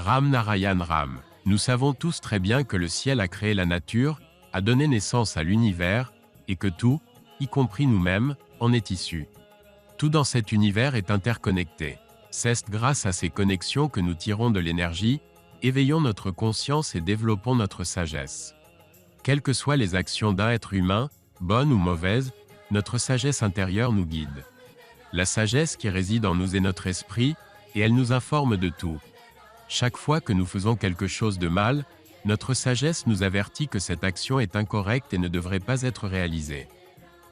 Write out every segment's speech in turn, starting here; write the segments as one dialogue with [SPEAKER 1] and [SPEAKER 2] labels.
[SPEAKER 1] Ram Narayan Ram. Nous savons tous très bien que le ciel a créé la nature, a donné naissance à l'univers, et que tout, y compris nous-mêmes, en est issu. Tout dans cet univers est interconnecté. C'est grâce à ces connexions que nous tirons de l'énergie, éveillons notre conscience et développons notre sagesse. Quelles que soient les actions d'un être humain, bonnes ou mauvaises, notre sagesse intérieure nous guide. La sagesse qui réside en nous est notre esprit, et elle nous informe de tout. Chaque fois que nous faisons quelque chose de mal, notre sagesse nous avertit que cette action est incorrecte et ne devrait pas être réalisée.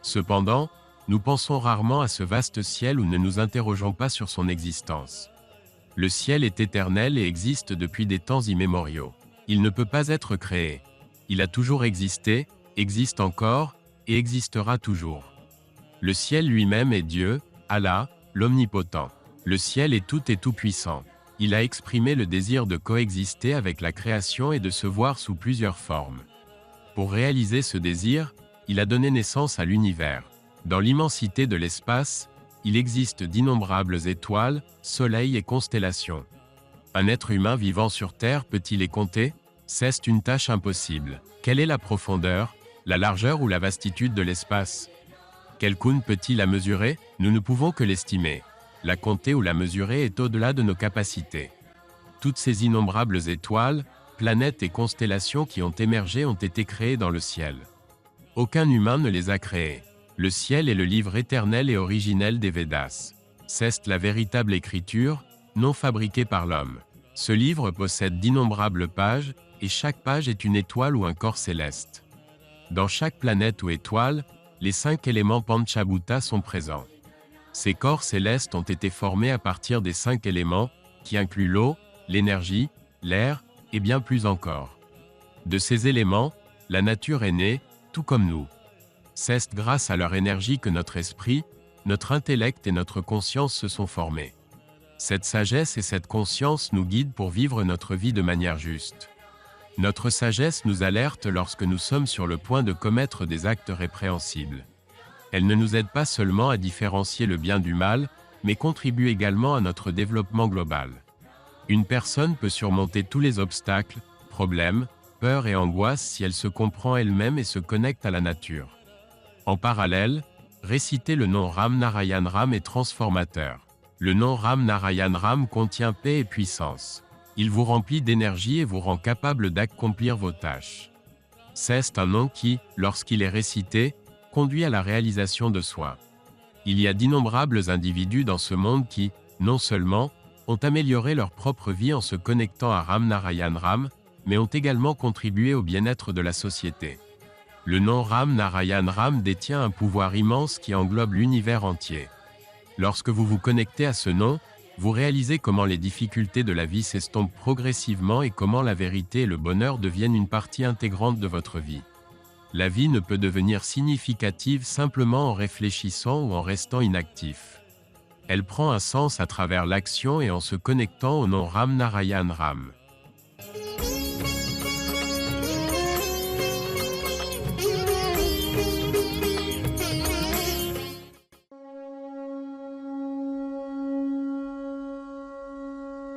[SPEAKER 1] Cependant, nous pensons rarement à ce vaste ciel ou ne nous interrogeons pas sur son existence. Le ciel est éternel et existe depuis des temps immémoriaux. Il ne peut pas être créé. Il a toujours existé, existe encore, et existera toujours. Le ciel lui-même est Dieu, Allah, l'Omnipotent. Le ciel est tout et tout-puissant. Il a exprimé le désir de coexister avec la création et de se voir sous plusieurs formes. Pour réaliser ce désir, il a donné naissance à l'univers. Dans l'immensité de l'espace, il existe d'innombrables étoiles, soleils et constellations. Un être humain vivant sur Terre peut-il les compter? C'est une tâche impossible. Quelle est la profondeur, la largeur ou la vastitude de l'espace? Quelqu'un peut-il la mesurer? Nous ne pouvons que l'estimer. La compter ou la mesurer est au-delà de nos capacités. Toutes ces innombrables étoiles, planètes et constellations qui ont émergé ont été créées dans le ciel. Aucun humain ne les a créées. Le ciel est le livre éternel et originel des Védas. C'est la véritable écriture, non fabriquée par l'homme. Ce livre possède d'innombrables pages, et chaque page est une étoile ou un corps céleste. Dans chaque planète ou étoile, les 5 éléments Panchabhuta sont présents. Ces corps célestes ont été formés à partir des 5 éléments, qui incluent l'eau, l'énergie, l'air, et bien plus encore. De ces éléments, la nature est née, tout comme nous. C'est grâce à leur énergie que notre esprit, notre intellect et notre conscience se sont formés. Cette sagesse et cette conscience nous guident pour vivre notre vie de manière juste. Notre sagesse nous alerte lorsque nous sommes sur le point de commettre des actes répréhensibles. Elle ne nous aide pas seulement à différencier le bien du mal, mais contribue également à notre développement global. Une personne peut surmonter tous les obstacles, problèmes, peurs et angoisses si elle se comprend elle-même et se connecte à la nature. En parallèle, réciter le nom Ram Narayan Ram est transformateur. Le nom Ram Narayan Ram contient paix et puissance. Il vous remplit d'énergie et vous rend capable d'accomplir vos tâches. C'est un nom qui, lorsqu'il est récité, conduit à la réalisation de soi. Il y a d'innombrables individus dans ce monde qui, non seulement, ont amélioré leur propre vie en se connectant à Ram Narayan Ram, mais ont également contribué au bien-être de la société. Le nom Ram Narayan Ram détient un pouvoir immense qui englobe l'univers entier. Lorsque vous vous connectez à ce nom, vous réalisez comment les difficultés de la vie s'estompent progressivement et comment la vérité et le bonheur deviennent une partie intégrante de votre vie. La vie ne peut devenir significative simplement en réfléchissant ou en restant inactif. Elle prend un sens à travers l'action et en se connectant au nom Ram Narayan Ram.